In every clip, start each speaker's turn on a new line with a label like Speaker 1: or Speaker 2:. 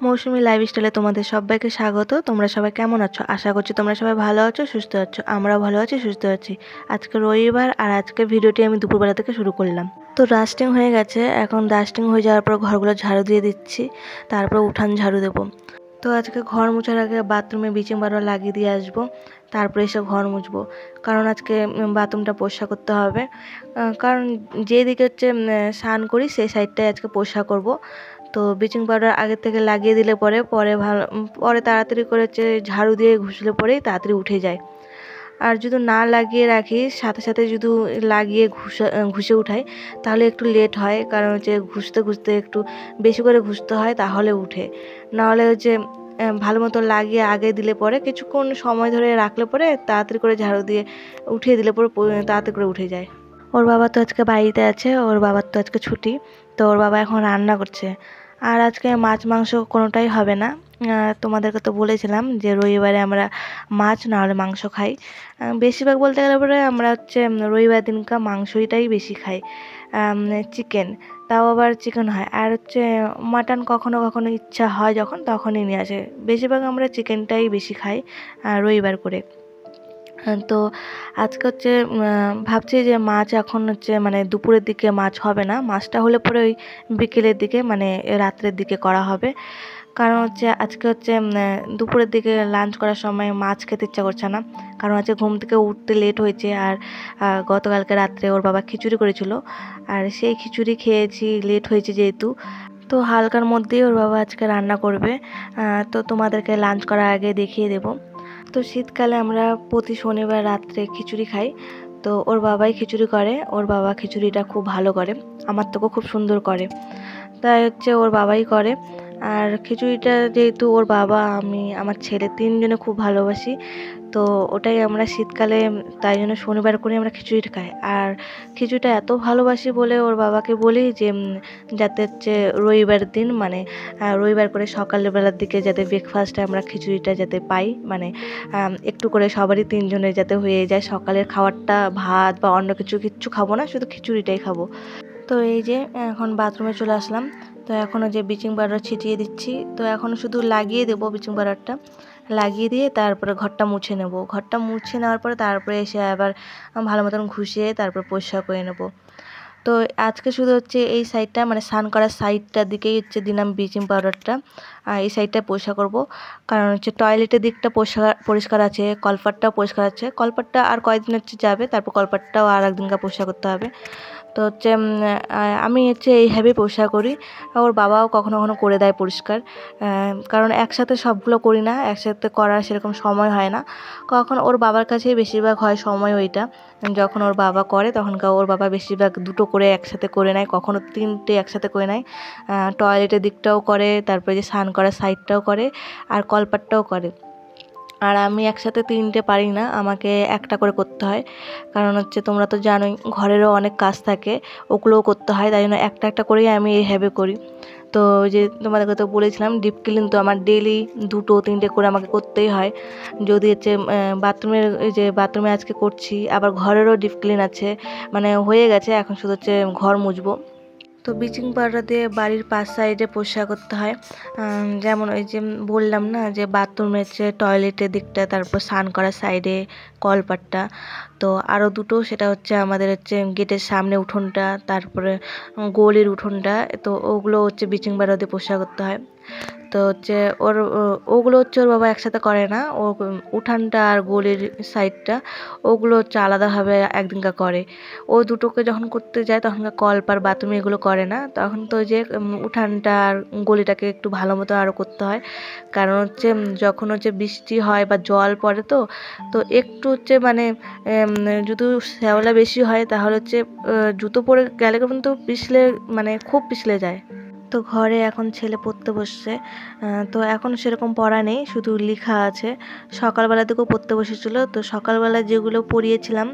Speaker 1: মৌসুমী লাইফস্টাইলে তোমাদের সবাইকে স্বাগত। তোমরা সবাই কেমন আছো? আশা করছি তোমরা সবাই ভালো আছো, সুস্থ আছো। আমরাও ভালো আছি, সুস্থ আছি। আজকে রবিবার আর আজকে ভিডিওটি আমি দুপুরবেলা থেকে শুরু করলাম। তো ডাস্টিং হয়ে গেছে, এখন ডাস্টিং হয়ে যাওয়ার পর ঘরগুলো ঝাড়ু দিয়ে দিচ্ছি, তারপর উঠান ঝাড়ু দেবো। তো আজকে ঘর মোছার আগে বাথরুমে ব্লিচিং পাউডার লাগিয়ে দিয়ে আসবো, তারপরে এসে ঘর মুছবো। কারণ আজকে বাথরুমটা পরিষ্কার করতে হবে। কারণ যেদিকে হচ্ছে স্নান করি সেই সাইডটাই আজকে পরিষ্কার করব। তো ব্লিচিং পাউডার আগে থেকে লাগিয়ে দিলে পরে তাড়াতাড়ি করে হচ্ছে ঝাড়ু দিয়ে ঘষলে পরেই তাড়াতাড়ি উঠে যায়। আর যদি না লাগিয়ে রাখি, সাথে সাথে যদি লাগিয়ে ঘষে উঠাই তাহলে একটু লেট হয়। কারণ হচ্ছে ঘষতে ঘষতে একটু বেশি করে ঘষতে হয়, তাহলে উঠে। নাহলে হচ্ছে ভালো মতো লাগিয়ে আগে দিলে পরে কিছুক্ষণ সময় ধরে রাখলে পরে তাড়াতাড়ি করে ঝাড়ু দিয়ে উঠিয়ে দিলে পরে তাড়াতাড়ি করে উঠে যায়। ওর বাবা তো আজকে বাড়িতে আছে, ওর বাবার তো আজকে ছুটি। তো ওর বাবা এখন রান্না করছে। আর আজকে মাছ মাংস কোনোটাই হবে না। তোমাদেরকে তো বলেছিলাম যে রবিবারে আমরা মাছ না হলে মাংস খাই। বেশিরভাগ বলতে গেলে পরে আমরা হচ্ছে রবিবার দিনকা মাংসটাই বেশি খাই। চিকেন, তাও আবার চিকেন হয়। আর হচ্ছে মাটন কখনো কখনো ইচ্ছা হয় যখন, তখনই নিয়ে আসে। বেশিরভাগ আমরা চিকেনটাই বেশি খাই রবিবার করে। তো আজকে হচ্ছে ভাবছি যে মাছ এখন হচ্ছে মানে দুপুরের দিকে মাছ হবে না, মাছটা হলে পরে ওই বিকেলের দিকে মানে রাত্রের দিকে করা হবে। কারণ হচ্ছে আজকে হচ্ছে দুপুরের দিকে লাঞ্চ করার সময় মাছ খেতে ইচ্ছা করছে না। কারণ আজকে ঘুম থেকে উঠতে লেট হয়েছে। আর গতকালকে রাত্রে ওর বাবা খিচুড়ি করেছিল, আর সেই খিচুড়ি খেয়েছি লেট হয়েছে যেহেতু। তো হালকার মধ্যেই ওর বাবা আজকে রান্না করবে। তো তোমাদেরকে লাঞ্চ করার আগে দেখিয়ে দেবো। তো শীতকালে আমরা প্রতি শনিবার রাত্রে খিচুড়ি খাই। তো ওর বাবাই খিচুড়ি করে, ওর বাবা খিচুড়িটা খুব ভালো করে, আমার থেকেও খুব সুন্দর করে। তাই হচ্ছে ওর বাবাই করে। আর খিচুড়িটা যেহেতু ওর বাবা, আমি, আমার ছেলে তিনজনে খুব ভালোবাসি, তো ওটাই আমরা শীতকালে তাই জন্য শনিবার করে আমরা খিচুড়িটা খাই। আর খিচুড়িটা এত ভালোবাসি বলে ওর বাবাকে বলি যে যাতে হচ্ছে রবিবার দিন মানে রবিবার করে সকালবেলার দিকে যাতে ব্রেকফাস্টে আমরা খিচুড়িটা যাতে পাই, মানে একটু করে সবারই তিনজনের যাতে হয়ে যায়। সকালের খাবারটা ভাত বা অন্য কিচ্ছু খাবো না, শুধু খিচুড়িটাই খাবো। তো এই যে এখন বাথরুমে চলে আসলাম। তো এখনও যে ব্লিচিং পাউডার ছিটিয়ে দিচ্ছি, তো এখনও শুধু লাগিয়ে দেবো ব্লিচিং পাউডারটা। লাগিয়ে দিয়ে তারপরে ঘরটা মুছে নেব। ঘরটা মুছে নেওয়ার পরে তারপরে এসে আবার ভালো মতন ঘুষিয়ে তারপর পরিষ্কার করে নেব। তো আজকে শুধু হচ্ছে এই সাইডটা মানে স্নান করার সাইডটার দিকেই হচ্ছে দিলাম ব্লিচিং পাউডারটা। আর এই সাইডটা পরিষ্কার করব, কারণ হচ্ছে টয়লেটের দিকটা পরিষ্কার আছে, কলপাটটাও পরিষ্কার আছে। কলপাটটা আর কয়েকদিন হচ্ছে যাবে, তারপর কলপাটটাও আর একদিনকে পরিষ্কার করতে হবে। তো হচ্ছে আমি হচ্ছে এইভাবে পরিষ্কার করি। ওর বাবাও কখনো কখনো করে দেয় পরিষ্কার। কারণ একসাথে সবগুলো করি না, একসাথে করার সেরকম সময় হয় না। কখন ওর বাবার কাছেই বেশিরভাগ হয় সময় ওইটা। যখন ওর বাবা করে তখনকার ওর বাবা বেশিরভাগ দুটো করে একসাথে করে নেয়, কখনো তিনটে একসাথে করে নেয়। টয়লেটের দিকটাও করে, তারপরে যে স্নান করার সাইডটাও করে, আর কলপাটটাও করে। আর আমি একসাথে তিনটে পারি না, আমাকে একটা করে করতে হয়। কারণ হচ্ছে তোমরা তো জানোই ঘরেরও অনেক কাজ থাকে, ওগুলোও করতে হয়। তাই জন্য একটা একটা করেই আমি এইভাবে করি। তো ওই যে তোমাদেরকে তো বলেছিলাম ডিপ ক্লিন তো আমার ডেইলি দুটো তিনটে করে আমাকে করতেই হয়। যদি হচ্ছে বাথরুমে আজকে করছি, আবার ঘরেরও ডিপ ক্লিন আছে, মানে হয়ে গেছে, এখন শুধু হচ্ছে ঘর মুছবো। তো ব্লিচিং পাউডার দিয়ে বাড়ির পাশ সাইডে পরিষ্কার করতে হয়। যেমন ওই যে বললাম না যে বাথরুমের যে টয়লেটের দিকটা, তারপর স্নান করার সাইডে কলপাটটা। তো আরও দুটো, সেটা হচ্ছে আমাদের হচ্ছে গেটের সামনে উঠোনটা, তারপরে গলির উঠোনটা। তো ওগুলো হচ্ছে ব্লিচিং পাউডার দিয়ে পরিষ্কার করতে হয়। তো হচ্ছে ওগুলো হচ্ছে ওর বাবা একসাথে করে না, ও উঠানটা আর গলির সাইডটা ওগুলো হচ্ছে আলাদাভাবে একদিনকা করে। ও দুটোকে যখন করতে যায় তখনকার কলপার বাথরুম এগুলো করে না, তখন তো ওই যে উঠানটা আর গলিটাকে একটু ভালো মতো আরও করতে হয়। কারণ হচ্ছে যখন হচ্ছে বৃষ্টি হয় বা জল পড়ে, তো তো একটু হচ্ছে মানে যদি শ্যাওলা বেশি হয় তাহলে হচ্ছে জুতো পরে গেলে কিন্তু পিছলে, মানে খুব পিছলে যায়। তো ঘরে এখন ছেলে পড়তে বসছে। তো এখন সেরকম পড়া নেই, শুধু লেখা আছে। সকালবেলা থেকেও পড়তে বসেছিল, তো সকালবেলা যেগুলো পড়িয়েছিলাম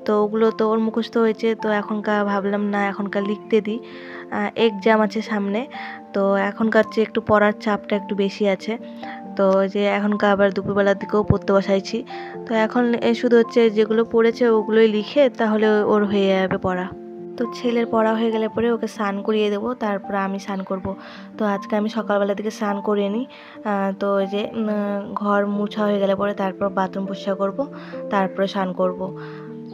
Speaker 1: তো ওগুলো তো ওর মুখস্থ হয়েছে। তো এখনকার ভাবলাম না, এখনকার লিখতে দিই, এক্সাম আছে সামনে। তো এখনকার চেয়ে একটু পড়ার চাপটা একটু বেশি আছে। তো যে এখনকার আবার দুপুরবেলার দিকেও পড়তে বসাইছি। তো এখন শুধু হচ্ছে যেগুলো পড়েছে ওগুলোই লিখে তাহলে ওর হয়ে যাবে পড়া। তো ছেলের পড়া হয়ে গেলে পরে ওকে স্নান করিয়ে দেবো, তারপরে আমি স্নান করব। তো আজকে আমি সকালবেলা থেকে স্নান করিয়ে নিই। তো ওই যে ঘর মুছা হয়ে গেলে পরে তারপর বাথরুম পরিষ্কার করব, তারপরে স্নান করব।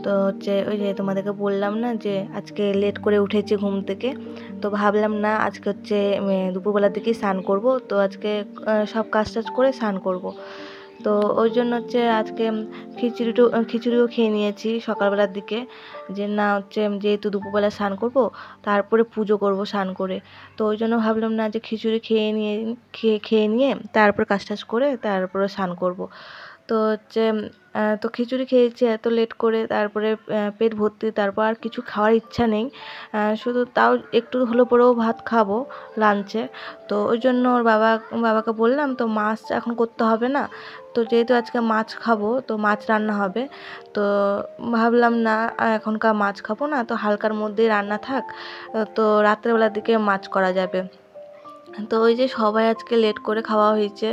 Speaker 1: তো হচ্ছে ওই যে তোমাদেরকে বললাম না যে আজকে লেট করে উঠেছি ঘুম থেকে, তো ভাবলাম না আজকে হচ্ছে দুপুরবেলার দিকেই স্নান করব। তো আজকে সব কাজ টাজ করে স্নান করব। তো ওই জন্য হচ্ছে আজকে খিচুড়িও খেয়ে নিয়েছি সকালবেলার দিকে, যে না হচ্ছে যেহেতু দুপুরবেলা স্নান করব, তারপরে পুজো করব স্নান করে। তো ওই জন্য ভাবলাম না যে খিচুড়ি খেয়ে নিয়ে তারপর কাজ টাজ করে তারপরে স্নান করব। তো হচ্ছে তো খিচুড়ি খেয়েছি এত লেট করে, তারপরে পেট ভর্তি, তারপর আর কিছু খাওয়ার ইচ্ছা নেই। শুধু তাও একটু হলো পরেও ভাত খাবো লাঞ্চে। তো ওই জন্য ওর বাবাকে বললাম তো মাছ এখন করতে হবে না, তো যেহেতু আজকে মাছ খাবো তো মাছ রান্না হবে। তো ভাবলাম না এখনকার মাছ খাবো না, তো হালকার মধ্যেই রান্না থাক, তো রাত্রেবেলার দিকে মাছ করা যাবে। তো ওই যে সবাই আজকে লেট করে খাওয়া হয়েছে,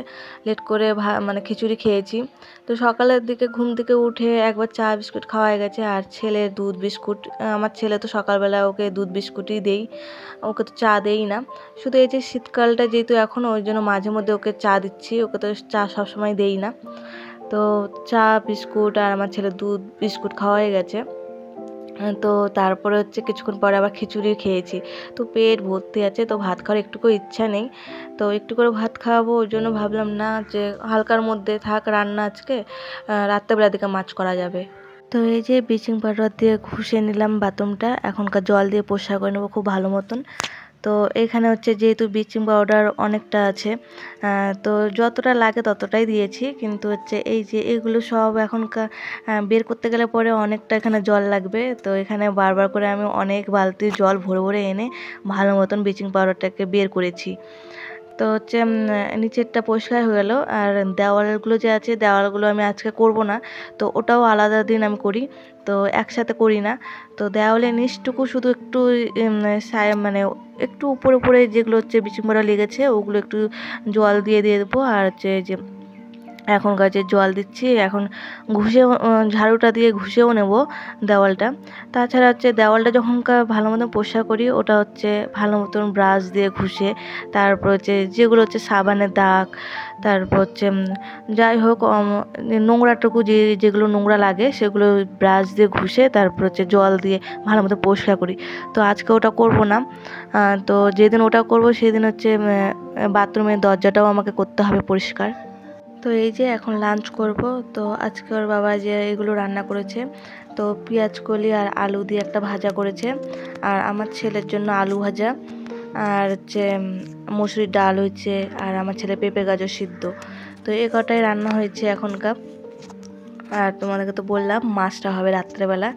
Speaker 1: লেট করে মানে খিচুড়ি খেয়েছি। তো সকালের দিকে ঘুম থেকে উঠে একবার চা বিস্কুট খাওয়া হয়ে গেছে, আর ছেলের দুধ বিস্কুট। আমার ছেলে তো সকালবেলা ওকে দুধ বিস্কুটই দেই, ওকে তো চা দেই না। শুধু এই যে শীতকালটা যেহেতু এখন, ওই জন্য মাঝে মধ্যে ওকে চা দিচ্ছি, ওকে তো চা সবসময় দেই না। তো চা বিস্কুট আর আমার ছেলের দুধ বিস্কুট খাওয়া হয়ে গেছে। তো তারপরে হচ্ছে কিছুক্ষণ পরে আবার খিচুড়ি খেয়েছি, তো পেট ভর্তি আছে, তো ভাত খাওয়ার একটুকু ইচ্ছা নেই। তো একটু করে ভাত খাওয়াবো, ওই জন্য ভাবলাম না যে হালকার মধ্যে থাক রান্না আজকে, রাত্রেবেলার দিকে মাছ করা যাবে। তো এই যে ব্লিচিং পাউডার দিয়ে ঘষে নিলাম বাথরুমটা, এখনকার জল দিয়ে পরিষ্কার করে নেবো খুব ভালো মতন। তো এখানে হচ্ছে যেহেতু ব্লিচিং পাউডার অনেকটা আছে, তো যতটা লাগে ততটাই দিয়েছি, কিন্তু হচ্ছে এই যে এগুলো সব এখনকার বের করতে গেলে পরে অনেকটা এখানে জল লাগবে। তো এখানে বারবার করে আমি অনেক বালতি জল ভরে ভরে এনে ভালো মতন ব্লিচিং পাউডারটাকে বের করেছি। তো হচ্ছে নিচেরটা পরিষ্কার হয়ে গেল, আর দেওয়ালগুলো যে আছে দেওয়ালগুলো আমি আজকে করব না, তো ওটাও আলাদা দিন আমি করি, তো একসাথে করি না। তো দেওয়ালের নিচটুকু শুধু একটু মানে একটু উপরে উপরে যেগুলো হচ্ছে ব্লিচিং পাউডার লেগেছে ওগুলো একটু জল দিয়ে দেবো। আর হচ্ছে যে এখন গাছে জল দিচ্ছি, এখন ঘুষেও ঝাড়ুটা দিয়ে ঘুষেও নেব দেওয়ালটা। তাছাড়া হচ্ছে দেওয়ালটা যখনকার ভালো মতন পরিষ্কার করি, ওটা হচ্ছে ভালো মতন ব্রাশ দিয়ে ঘুষে, তারপর হচ্ছে যেগুলো হচ্ছে সাবানের দাগ, তারপর হচ্ছে যাই হোক নোংরাটুকু যেগুলো নোংরা লাগে সেগুলো ব্রাশ দিয়ে ঘুষে তারপর হচ্ছে জল দিয়ে ভালো মতো পরিষ্কার করি। তো আজকে ওটা করব না। তো যেদিন ওটা করব সেদিন হচ্ছে বাথরুমের দরজাটাও আমাকে করতে হবে পরিষ্কার। তো এই যে এখন লাঞ্চ করব। তো আজকে ওর বাবা যে এগুলো রান্না করেছে, তো পেঁয়াজ কলি আর আলু দিয়ে একটা ভাজা করেছে, আর আমার ছেলের জন্য আলু ভাজা, আর হচ্ছে মসুরির ডাল হয়েছে, আর আমার ছেলে পেঁপে গাজর সিদ্ধ। তো এ কটাই রান্না হয়েছে এখনকার। আর তোমাদেরকে তো বললাম মাছটা হবে রাত্রেবেলা।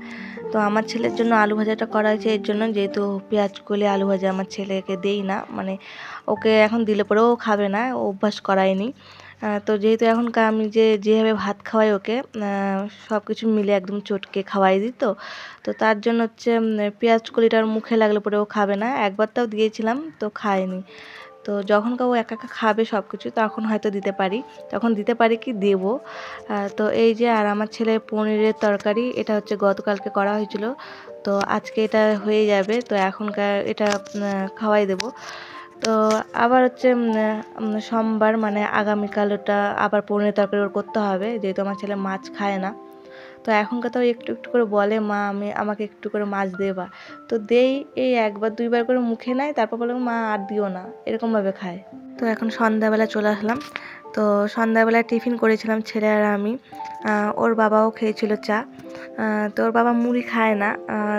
Speaker 1: তো আমার ছেলের জন্য আলু ভাজাটা করা হয়েছে এর জন্য, যেহেতু পেঁয়াজ কলি আলু ভাজা আমার ছেলেকে দেই না, মানে ওকে এখন দিলে পরেও খাবে না, অভ্যাস করায়নি। তো যেহেতু এখনকার আমি যেভাবে ভাত খাওয়াই ওকে, সব কিছু মিলে একদম চটকে খাওয়াই দিই। তো তার জন্য হচ্ছে পেঁয়াজ কলিটার মুখে লাগলে পরে ও খাবে না, একবার তাও দিয়েছিলাম তো খায়নি। তো যখন ও একা একা খাবে সব কিছু তখন হয়তো দিতে পারি, তখন দিতে পারি কি দেবো। তো এই যে আর আমার ছেলে পনিরের তরকারি, এটা হচ্ছে গতকালকে করা হয়েছিল, তো আজকে এটা হয়ে যাবে, তো এখনকার এটা খাওয়াই দেবো। তো আবার হচ্ছে সোমবার মানে আগামীকাল ওটা আবার পনিরের তরকারি ওর করতে হবে, যেহেতু আমার ছেলে মাছ খায় না। তো এখনকার তো একটু একটু করে বলে মা আমাকে একটু করে মাছ দেবা, তো দেই, এই একবার দুইবার করে মুখে নেয়, তারপর বলে মা আর দিও না, এরকমভাবে খায়। তো এখন সন্ধ্যাবেলা চলে আসলাম। তো সন্ধ্যাবেলায় টিফিন করেছিলাম ছেলে আর আমি, ওর বাবাও খেয়েছিল চা। তো ওর বাবা মুড়ি খায় না,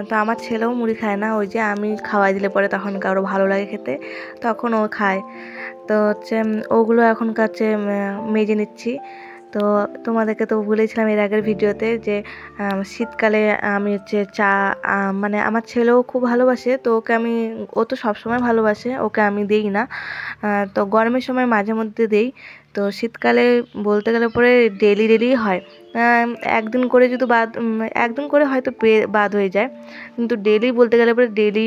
Speaker 1: তো আমার ছেলেও মুড়ি খায় না, ওই যে আমি খাওয়াই দিলে পরে তখন কারো ভালো লাগে খেতে, তখন ও খায়। তো হচ্ছে ওগুলো এখন কাছে মেজে নিচ্ছি। তো তোমাদেরকে তো বলেছিলাম এর আগের ভিডিওতে যে শীতকালে আমি হচ্ছে চা, মানে আমার ছেলেও খুব ভালোবাসে, তো ওকে আমি, ও তো সবসময় ভালোবাসে, ওকে আমি দেই না। তো গরমের সময় মাঝে মধ্যে দেই। তো শীতকালে বলতে গেলে পরে ডেলি হয়, একদিন করে যদি একদিন করে হয়তো বাদ হয়ে যায়, কিন্তু ডেলি বলতে গেলে পরে ডেলি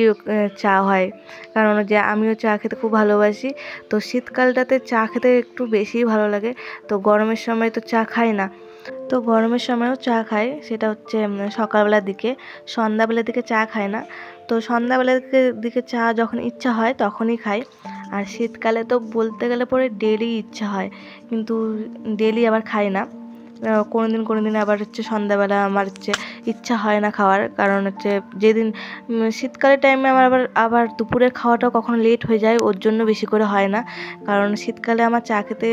Speaker 1: চা হয়, কারণ যে আমিও চা খেতে খুব ভালোবাসি। তো শীতকালটাতে চা খেতে একটু বেশিই ভালো লাগে। তো গরমের সময় তো চা খাই না, তো গরমের সময়ও চা খাই, সেটা হচ্ছে সকালবেলার দিকে, সন্ধ্যাবেলার দিকে চা খাই না। তো সন্ধ্যাবেলার দিকে চা যখন ইচ্ছা হয় তখনই খাই। আর শীতকালে তো বলতে গেলে পরে ডেলি ইচ্ছা হয়, কিন্তু ডেলি আবার খাই না। কোনো দিন আবার সন্ধ্যাবেলা আমার ইচ্ছা হয় না খাওয়ার, কারণ যেদিন শীতকালের টাইমে আমার আবার দুপুরের খাওয়াটাও কখনো লেট হয়ে যায়, ওর জন্য বেশি করে হয় না। কারণ শীতকালে আমার চা খেতে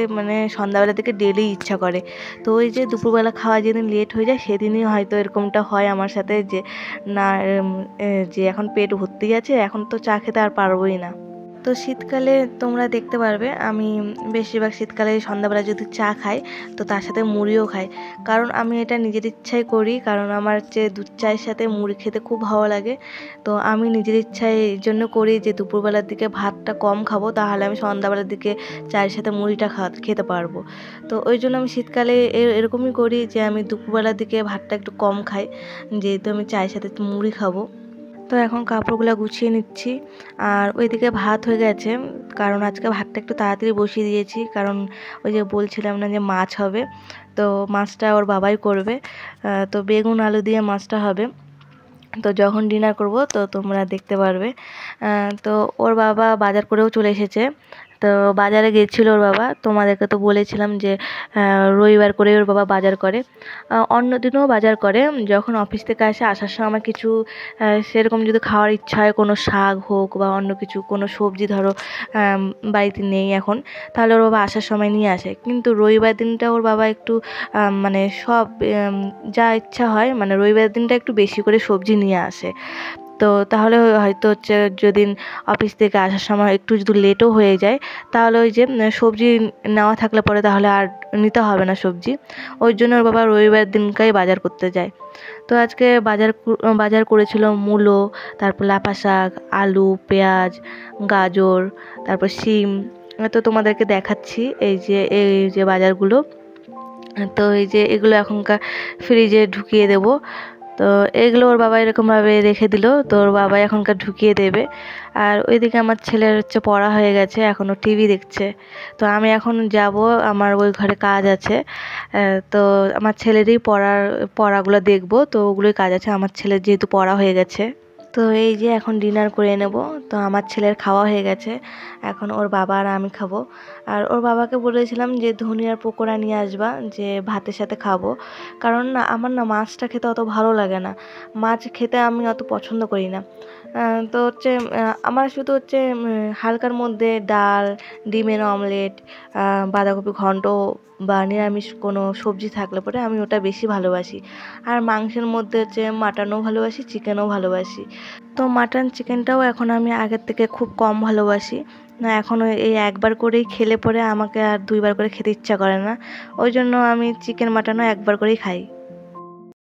Speaker 1: সন্ধ্যাবেলা থেকে ডেলি ইচ্ছা করে। তো ওই যে দুপুরবেলা খাওয়া যেদিন লেট হয়ে যায় সেদিনই হয়তো এরকমটা হয় আমার সাথে, যে না যে এখন পেট ভর্তি আছে, এখন তো চা খেতে আর পারবোই না। তো শীতকালে তোমরা দেখতে পারবে আমি বেশিরভাগ শীতকালে সন্ধ্যাবেলা যদি চা খাই তো তার সাথে মুড়িও খাই, কারণ আমি এটা নিজের ইচ্ছায় করি, কারণ আমার দুধ চায়ের সাথে মুড়ি খেতে খুব ভালো লাগে। তো আমি নিজের ইচ্ছায় এই জন্য করি যে দুপুরবেলার দিকে ভাতটা কম খাবো, তাহলে আমি সন্ধ্যাবেলার দিকে চায়ের সাথে মুড়িটা খেতে পারবো। তো ওই জন্য আমি শীতকালে এরকমই করি যে আমি দুপুরবেলার দিকে ভাতটা একটু কম খাই, যেহেতু আমি চায়ের সাথে মুড়ি খাবো। তো এখন কাপড়গুলো গুছিয়ে নিচ্ছি, আর ওইদিকে ভাত হয়ে গেছে, কারণ আজকে ভাতটা একটু তাড়াতাড়ি বসিয়ে দিয়েছি, কারণ ওই যে বলছিলাম না যে মাছ হবে, তো মাছটা ওর বাবাই করবে। তো বেগুন আলু দিয়ে মাছটা হবে। তো যখন ডিনার করব তো তোমরা দেখতে পারবে। তো ওর বাবা বাজার করেও চলে এসেছে। তো বাজারে গিয়েছিলো ওর বাবা, তোমাদেরকে তো বলেছিলাম যে রবিবার করে ওর বাবা বাজার করে, অন্য দিনও বাজার করে। যখন অফিস থেকে আসার সময় আমার কিছু সেরকম যদি খাওয়ার ইচ্ছা হয়, কোনো শাক হোক বা অন্য কিছু কোনো সবজি ধরো বাড়িতে নেই এখন, তাহলে ওর বাবা আসার সময় নিয়ে আসে। কিন্তু রবিবার দিনটা ওর বাবা একটু সব যা ইচ্ছা হয়, রবিবার দিনটা একটু বেশি করে সবজি নিয়ে আসে। তো তাহলে হয়তো যেদিন অফিস থেকে আসার সময় একটু যদি লেটও হয়ে যায়, তাহলে ওই যে সবজি নেওয়া থাকলে পরে তাহলে আর নিতে হবে না সবজি। ওই জন্য ওর বাবা রবিবার দিনকাই বাজার করতে যায়। তো আজকে বাজার করেছিল মূলো, তারপর লাফা শাক, আলু, পেঁয়াজ, গাজর, তারপর শিম। তো তোমাদেরকে দেখাচ্ছি এই যে বাজারগুলো। তো এই যে এগুলো এখনকার ফ্রিজে ঢুকিয়ে দেবো। তো এগুলো ওর বাবা এরকমভাবে রেখে দিল, তো ওর বাবা এখনকার ঢুকিয়ে দেবে। আর ওইদিকে আমার ছেলের পড়া হয়ে গেছে, এখনও টিভি দেখছে। তো আমি এখন যাব, আমার ওই ঘরে কাজ আছে। তো আমার ছেলেরই পড়াগুলো দেখবো, তো ওগুলোই কাজ আছে, আমার ছেলের যেহেতু পড়া হয়ে গেছে। তো এই যে এখন ডিনার করে নেব। তো আমার ছেলের খাওয়া হয়ে গেছে, এখন ওর বাবা আর আমি খাবো। আর ওর বাবাকে বলেছিলাম যে ধনিয়ার পকোড়া নিয়ে আসবা, যে ভাতের সাথে খাবো। কারণ আমার মাছটা খেতে অত ভালো লাগে না, মাছ খেতে আমি অত পছন্দ করি না। তো আমার শুধু হালকার মধ্যে ডাল, ডিমের অমলেট, বাঁধাকপি ঘন্ট বা নিরামিষ কোনো সবজি থাকলে পরে আমি ওটা বেশি ভালোবাসি। আর মাংসের মধ্যে মাটনও ভালোবাসি, চিকেনও ভালোবাসি। তো মাটন চিকেনটাও এখন আমি আগের থেকে খুব কম ভালোবাসি না, এখন এই একবার করেই খেলে পরে আমাকে আর দুইবার করে খেতে ইচ্ছা করে না। ওই জন্য আমি চিকেন মাটনও একবার করেই খাই।